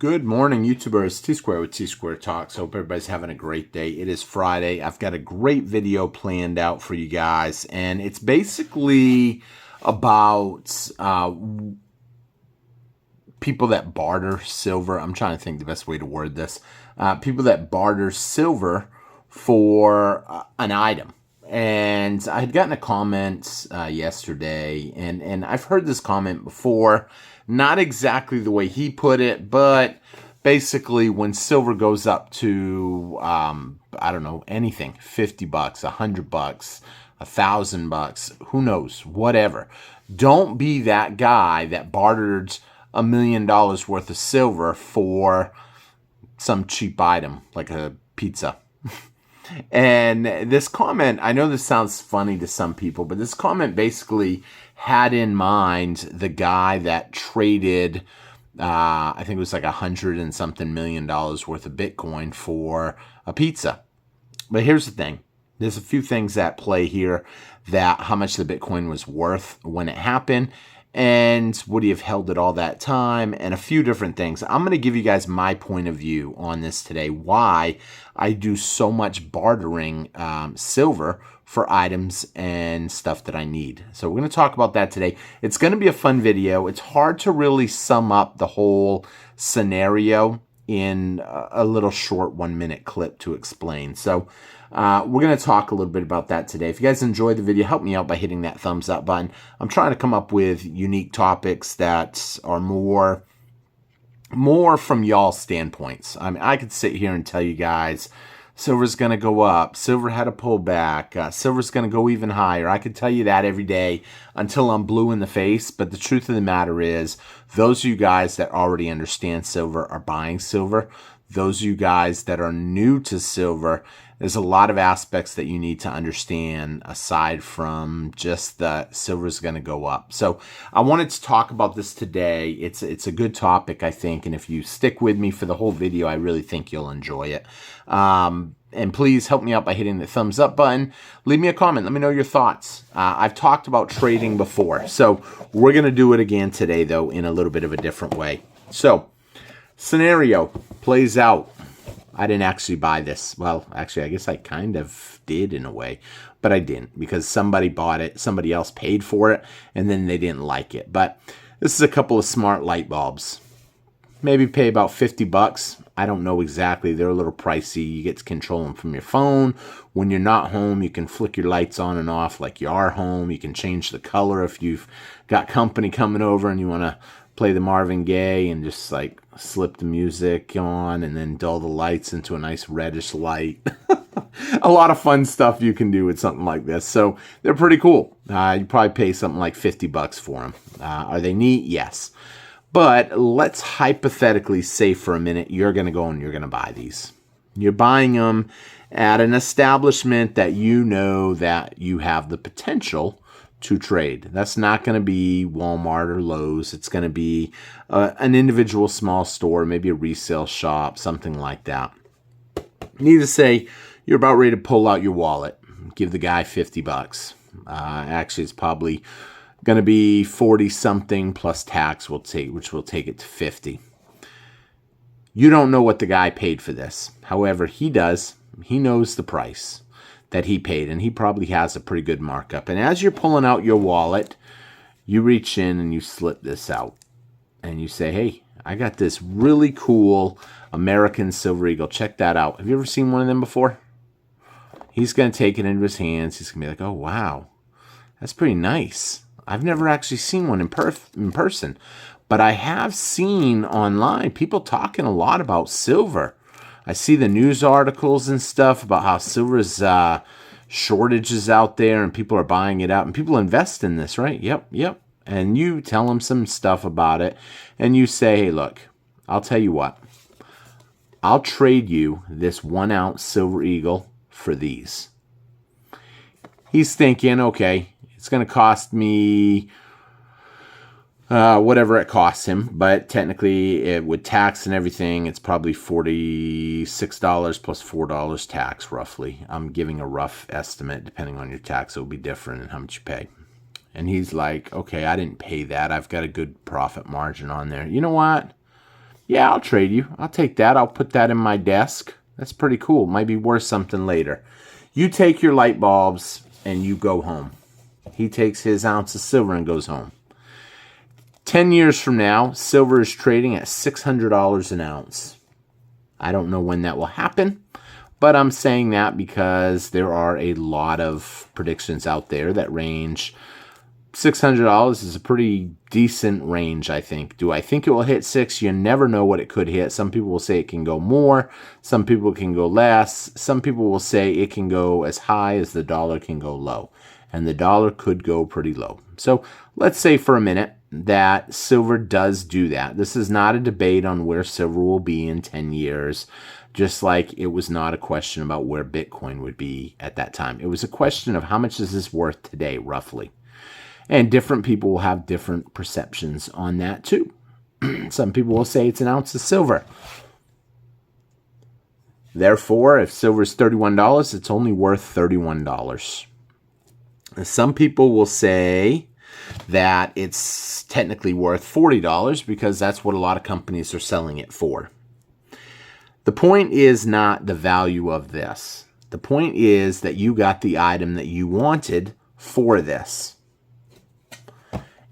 Good morning, YouTubers. T-Square with T-Square Talks. Hope everybody's having a great day. It is Friday. I've got a great video planned out for you guys, and it's basically about people that barter silver. I'm trying to think the best way to word this. People that barter silver for an item. And I had gotten a comment yesterday, and I've heard this comment before. Not exactly the way he put it, but basically when silver goes up to, I don't know, anything, 50 bucks, 100 bucks, $1,000, who knows, whatever. Don't be that guy that bartered $1 million worth of silver for some cheap item like a pizza. And this comment, I know this sounds funny to some people, but this comment basically had in mind the guy that traded, I think it was like $100 and something million worth of Bitcoin for a pizza. But here's the thing. There's a few things at play here, that how much the Bitcoin was worth when it happened, and would he have held it all that time, and a few different things. I'm going to give you guys my point of view on this today, why I do so much bartering silver for items and stuff that I need. So we're going to talk about that today. It's going to be a fun video. It's hard to really sum up the whole scenario in a little short 1-minute clip to explain. So we're going to talk a little bit about that today. If you guys enjoyed the video, help me out by hitting that thumbs up button. I'm trying to come up with unique topics that are more from y'all's standpoints. I mean, I could sit here and tell you guys silver's going to go up, silver had a pullback, silver's going to go even higher. I could tell you that every day until I'm blue in the face, but the truth of the matter is, those of you guys that already understand silver are buying silver. Those of you guys that are new to silver, there's a lot of aspects that you need to understand aside from just that silver is going to go up. So I wanted to talk about this today. It's a good topic, I think, and if you stick with me for the whole video, I really think you'll enjoy it. And please help me out by hitting the thumbs up button. Leave me a comment. Let me know your thoughts. I've talked about trading before, so we're going to do it again today, though, in a little bit of a different way. So scenario plays out. I didn't actually buy this. Well, actually, I guess I kind of did in a way, but I didn't because somebody bought it, somebody else paid for it, and then they didn't like it. But this is a couple of smart light bulbs. Maybe pay about 50 bucks. I don't know exactly. They're a little pricey. You get to control them from your phone. When you're not home, you can flick your lights on and off like you are home. You can change the color if you've got company coming over and you want to play the Marvin Gaye and just like slip the music on and then dull the lights into a nice reddish light. A lot of fun stuff you can do with something like this. So they're pretty cool. You probably pay something like 50 bucks for them. Are they neat? Yes. But let's hypothetically say for a minute you're going to go and you're going to buy these. You're buying them at an establishment that you know that you have the potential to trade. That's not going to be Walmart or Lowe's. It's going to be an individual small store, maybe a resale shop, something like that. Needless to say, you're about ready to pull out your wallet, give the guy 50 bucks. Actually, it's probably going to be 40 something plus tax, which will take it to 50. You don't know what the guy paid for this. However, he does. He knows the price that he paid, and he probably has a pretty good markup. And as you're pulling out your wallet, you reach in and you slip this out. And you say, hey, I got this really cool American Silver Eagle. Check that out. Have you ever seen one of them before? He's going to take it into his hands. He's going to be like, oh, wow, that's pretty nice. I've never actually seen one in person, but I have seen online people talking a lot about silver. I see the news articles and stuff about how silver's shortages out there and people are buying it out and people invest in this, right? Yep. And you tell them some stuff about it and you say, hey, look, I'll tell you what. I'll trade you this 1 ounce Silver Eagle for these. He's thinking, okay, it's going to cost me whatever it costs him, but technically with tax and everything, it's probably $46 plus $4 tax roughly. I'm giving a rough estimate. Depending on your tax, it'll be different in how much you pay. And he's like, okay, I didn't pay that. I've got a good profit margin on there. You know what? Yeah, I'll trade you. I'll take that. I'll put that in my desk. That's pretty cool. Might be worth something later. You take your light bulbs and you go home. He takes his ounce of silver and goes home. 10 years from now, silver is trading at $600 an ounce. I don't know when that will happen, but I'm saying that because there are a lot of predictions out there that range. $600 is a pretty decent range, I think. Do I think it will hit 6? You never know what it could hit. Some people will say it can go more. Some people can go less. Some people will say it can go as high as the dollar can go low. And the dollar could go pretty low. So let's say for a minute that silver does do that. This is not a debate on where silver will be in 10 years, just like it was not a question about where Bitcoin would be at that time. It was a question of how much is this worth today, roughly. And different people will have different perceptions on that too. Some people will say it's an ounce of silver. Therefore, if silver is $31, it's only worth $31. Some people will say that it's technically worth $40 because that's what a lot of companies are selling it for. The point is not the value of this. The point is that you got the item that you wanted for this.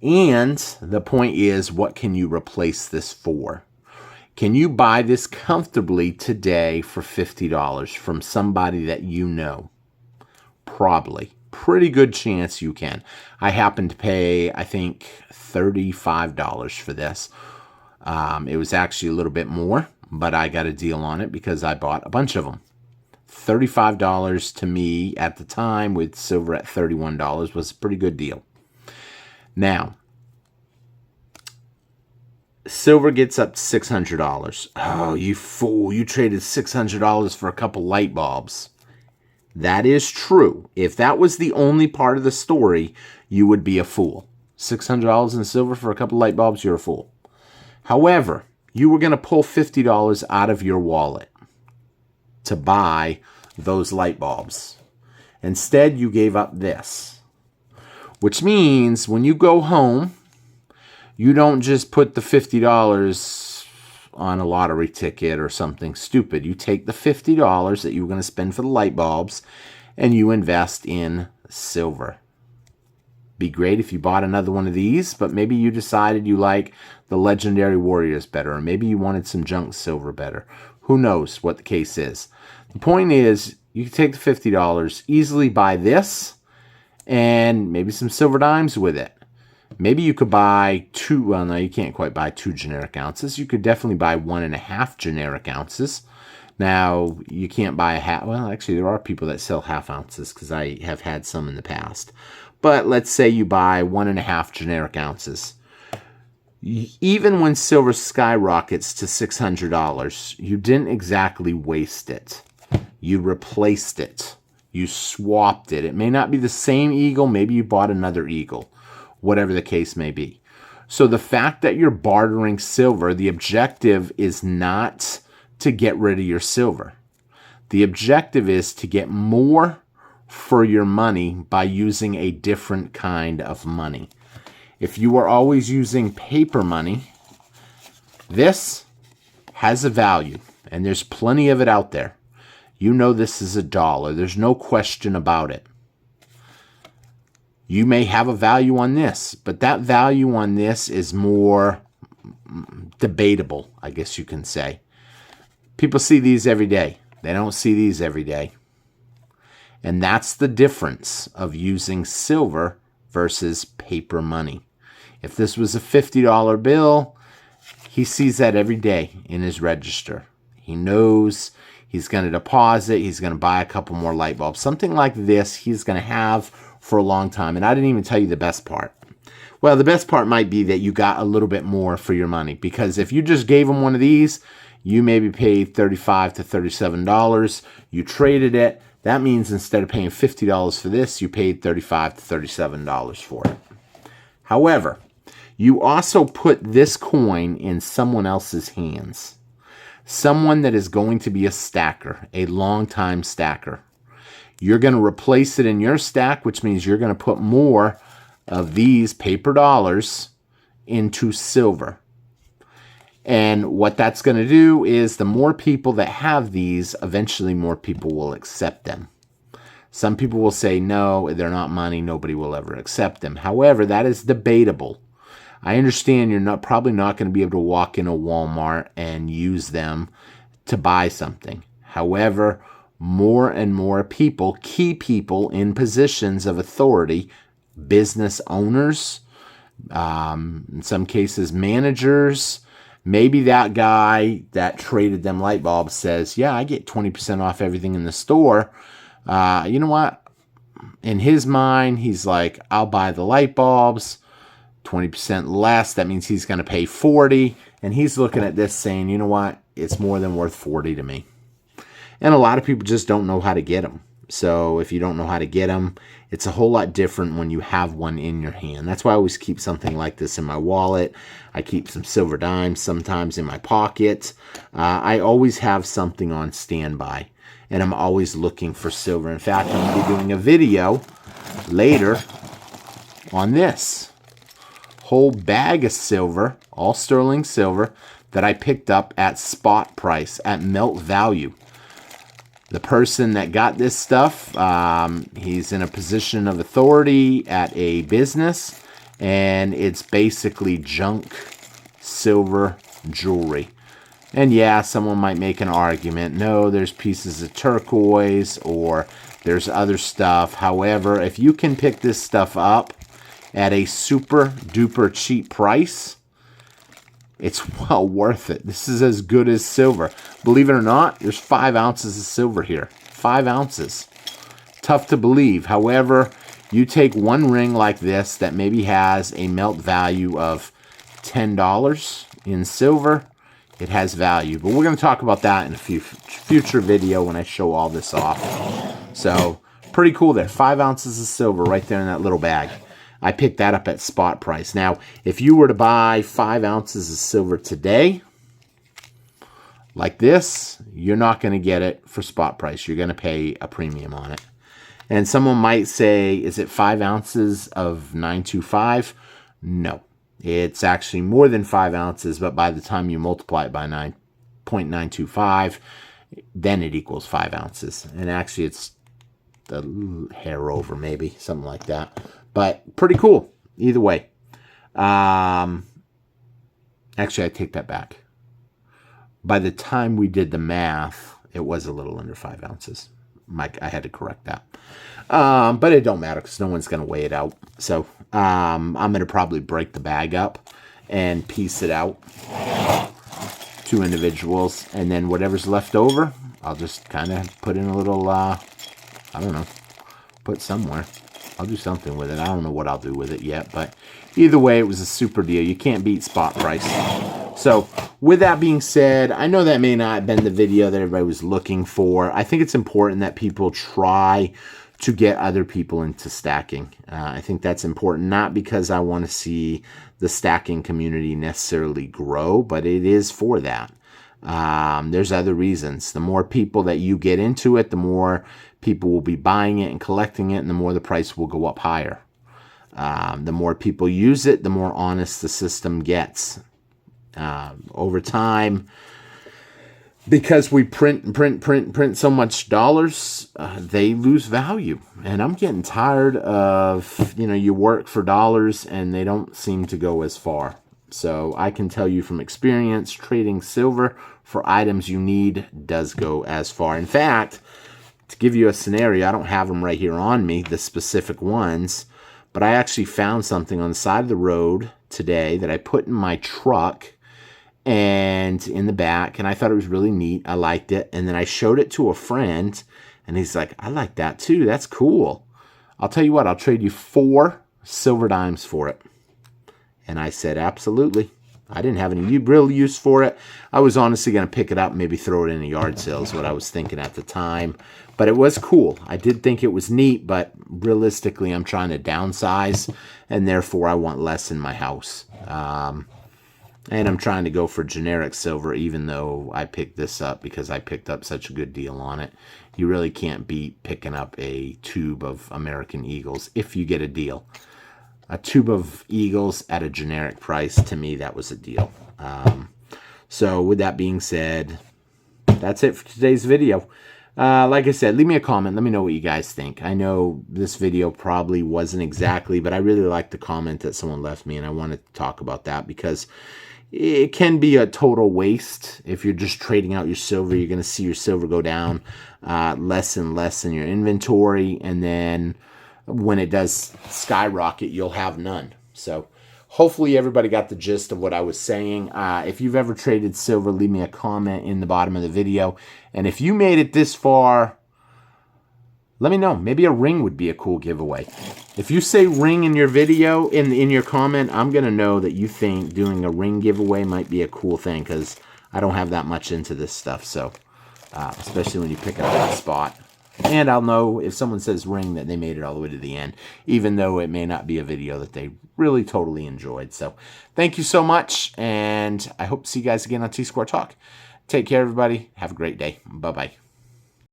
And the point is, what can you replace this for? Can you buy this comfortably today for $50 from somebody that you know? Probably. Pretty good chance you can. I happen to pay, I think, $35 for this. It was actually a little bit more, but I got a deal on it because I bought a bunch of them. $35 to me at the time with silver at $31 was a pretty good deal. Now, silver gets up to $600. Oh, you fool. You traded $600 for a couple light bulbs. That is true. If that was the only part of the story, you would be a fool. $600 in silver for a couple light bulbs, you're a fool. However, you were going to pull $50 out of your wallet to buy those light bulbs. Instead, you gave up this. Which means when you go home, you don't just put the $50 on a lottery ticket or something stupid. You take the $50 that you were going to spend for the light bulbs and you invest in silver. Be great if you bought another one of these, but maybe you decided you like the Legendary Warriors better, or maybe you wanted some junk silver better. Who knows what the case is. The point is, you can take the $50, easily buy this, and maybe some silver dimes with it. Maybe you could buy two, well, no, you can't quite buy 2 generic ounces. You could definitely buy 1.5 generic ounces. Now, you can't buy a half, well, actually, there are people that sell half ounces because I have had some in the past. But let's say you buy 1.5 generic ounces. Even when silver skyrockets to $600, you didn't exactly waste it. You replaced it. You swapped it. It may not be the same eagle. Maybe you bought another eagle. Whatever the case may be. So the fact that you're bartering silver, the objective is not to get rid of your silver. The objective is to get more for your money by using a different kind of money. If you are always using paper money, this has a value, and there's plenty of it out there. You know this is $1. There's no question about it. You may have a value on this, but that value on this is more debatable, I guess you can say. People see these every day. They don't see these every day. And that's the difference of using silver versus paper money. If this was a $50 bill, he sees that every day in his register. He knows he's going to deposit, he's going to buy a couple more light bulbs. Something like this he's going to have for a long time. And I didn't even tell you the best part. Well, the best part might be that you got a little bit more for your money. Because if you just gave him one of these, you maybe paid $35 to $37. You traded it. That means instead of paying $50 for this, you paid $35 to $37 for it. However, you also put this coin in someone else's hands. Someone that is going to be a stacker, a long-time stacker. You're going to replace it in your stack, which means you're going to put more of these paper dollars into silver. And what that's going to do is the more people that have these, eventually more people will accept them. Some people will say, no, they're not money. Nobody will ever accept them. However, that is debatable. I understand you're probably not going to be able to walk in a Walmart and use them to buy something. However, more and more people, key people in positions of authority, business owners, in some cases managers, maybe that guy that traded them light bulbs says, yeah, I get 20% off everything in the store. You know what? In his mind, he's like, I'll buy the light bulbs, 20% less. That means he's going to pay 40. And he's looking at this saying, you know what? It's more than worth 40 to me. And a lot of people just don't know how to get them. So if you don't know how to get them, it's a whole lot different when you have one in your hand. That's why I always keep something like this in my wallet. I keep some silver dimes sometimes in my pocket. I always have something on standby. And I'm always looking for silver. In fact, I'm going to be doing a video later on this whole bag of silver, all sterling silver, that I picked up at spot price, at melt value. The person that got this stuff, he's in a position of authority at a business, and it's basically junk silver jewelry. And yeah, someone might make an argument, no, there's pieces of turquoise or there's other stuff. However, if you can pick this stuff up at a super duper cheap price, it's well worth it. This is as good as silver. Believe it or not, there's 5 ounces of silver here. 5 ounces. Tough to believe. However, you take one ring like this that maybe has a melt value of $10 in silver, it has value. But we're going to talk about that in a future video when I show all this off. So, pretty cool there. 5 ounces of silver right there in that little bag. I picked that up at spot price. Now, if you were to buy 5 ounces of silver today, like this, you're not going to get it for spot price. You're going to pay a premium on it. And someone might say, is it 5 ounces of 925? No. It's actually more than 5 ounces, but by the time you multiply it by 9.925, then it equals 5 ounces. And actually, it's a hair over, maybe, something like that. But pretty cool, either way. Actually, I take that back. By the time we did the math, it was a little under 5 ounces. I had to correct that. But it don't matter because no one's going to weigh it out. So I'm going to probably break the bag up and piece it out to individuals. And then whatever's left over, I'll just kind of put in a little, I don't know, put somewhere. I'll do something with it. I don't know what I'll do with it yet, but either way, it was a super deal. You can't beat spot price. So with that being said, I know that may not have been the video that everybody was looking for. I think it's important that people try to get other people into stacking. I think that's important, not because I want to see the stacking community necessarily grow, but it is for that. There's other reasons. The more people that you get into it, the more people will be buying it and collecting it, and the more the price will go up higher. The more people use it, the more honest the system gets. Over time, because we print so much dollars, they lose value. And I'm getting tired of, you work for dollars and they don't seem to go as far. So I can tell you from experience, trading silver for items you need does go as far. In fact, to give you a scenario, I don't have them right here on me, the specific ones, but I actually found something on the side of the road today that I put in my truck and in the back, and I thought it was really neat. I liked it, and then I showed it to a friend, and he's like, I like that too. That's cool. I'll tell you what, I'll trade you 4 silver dimes for it. And I said, absolutely. I didn't have any real use for it. I was honestly going to pick it up and maybe throw it in a yard sale is what I was thinking at the time. But it was cool. I did think it was neat, but realistically, I'm trying to downsize, and therefore I want less in my house. And I'm trying to go for generic silver, even though I picked this up because I picked up such a good deal on it. You really can't beat picking up a tube of American Eagles if you get a deal. A tube of Eagles at a generic price, to me, that was a deal. So with that being said, that's it for today's video. Like I said, leave me a comment. Let me know what you guys think. I know this video probably wasn't exactly, but I really liked the comment that someone left me, and I wanted to talk about that because it can be a total waste. If you're just trading out your silver, you're going to see your silver go down less and less in your inventory, and then when it does skyrocket, you'll have none. So hopefully everybody got the gist of what I was saying. If you've ever traded silver, leave me a comment in the bottom of the video. And if you made it this far, let me know. Maybe a ring would be a cool giveaway. If you say ring in your video, in your comment, I'm going to know that you think doing a ring giveaway might be a cool thing, because I don't have that much into this stuff. So, especially when you pick up that spot. And I'll know if someone says ring that they made it all the way to the end, even though it may not be a video that they really totally enjoyed. So thank you so much, and I hope to see you guys again on T-Square Talk. Take care, everybody. Have a great day. Bye-bye.